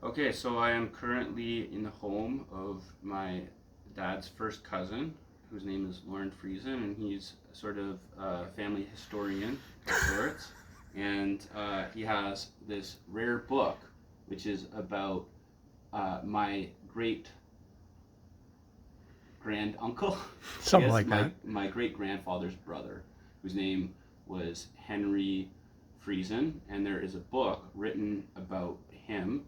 Okay, so I am currently in the home of my dad's first cousin, whose name is Lauren Friesen, and he's sort of a family historian of sorts. And he has this rare book, which is about my great grand uncle, I Something guess, like that. my great grandfather's brother, whose name was Henry Friesen. And there is a book written about him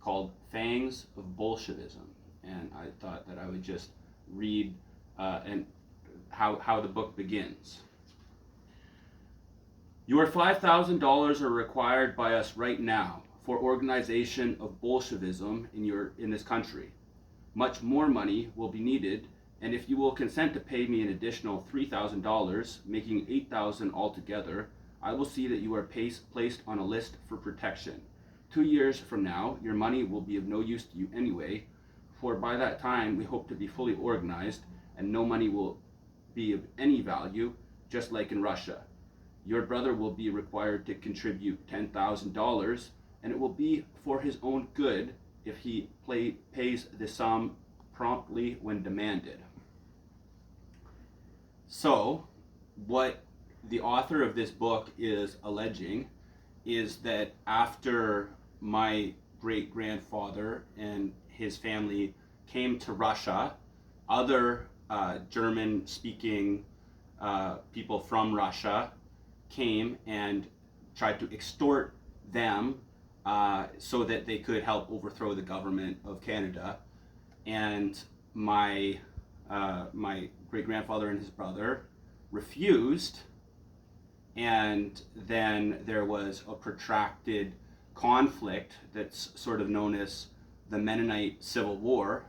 called Fangs of Bolshevism, and I thought that I would just read and how the book begins. Your $5,000 are required by us right now for organization of Bolshevism in this country. Much more money will be needed, and if you will consent to pay me an additional $3,000, making $8,000 altogether, I will see that you are placed on a list for protection. 2 years from now, your money will be of no use to you anyway, for by that time we hope to be fully organized and no money will be of any value, just like in Russia. Your brother will be required to contribute $10,000, and it will be for his own good if he pays the sum promptly when demanded. So, what the author of this book is alleging is that after my great grandfather and his family came to Russia, other German speaking people from Russia came and tried to extort them so that they could help overthrow the government of Canada. And my great grandfather and his brother refused, and then there was a protracted conflict that's sort of known as the Mennonite Civil War,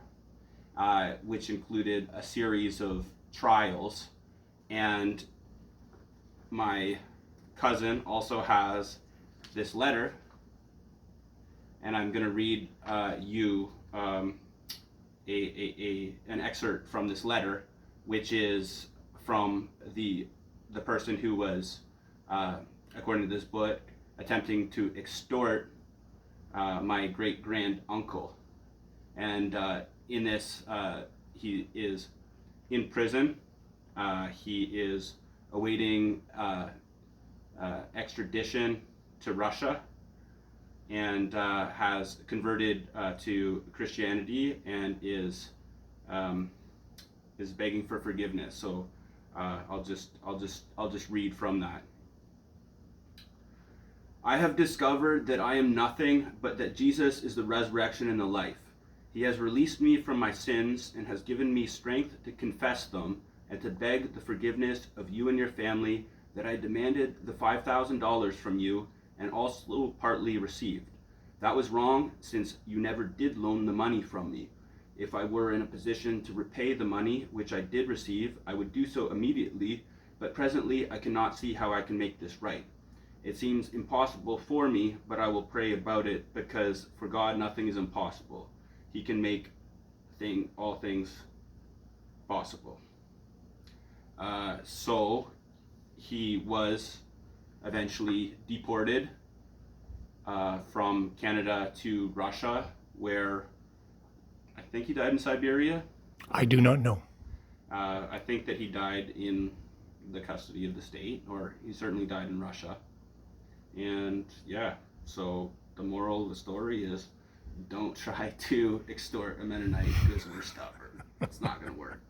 which included a series of trials. And my cousin also has this letter, and I'm going to read you an excerpt from this letter, which is from the person who was, according to this book, attempting to extort my great grand uncle. And in this, he is in prison. He is awaiting extradition to Russia, and has converted to Christianity and is begging for forgiveness. So I'll just read from that. I have discovered that I am nothing, but that Jesus is the resurrection and the life. He has released me from my sins and has given me strength to confess them and to beg the forgiveness of you and your family that I demanded the $5,000 from you and also partly received. That was wrong, since you never did loan the money from me. If I were in a position to repay the money which I did receive, I would do so immediately, but presently I cannot see how I can make this right. It seems impossible for me, but I will pray about it, because for God nothing is impossible. He can make all things possible. So he was eventually deported from Canada to Russia, where I think he died in Siberia. I do not know. I think that he died in the custody of the state, or he certainly died in Russia. And yeah, so the moral of the story is, don't try to extort a Mennonite because we're stubborn. It's not going to work.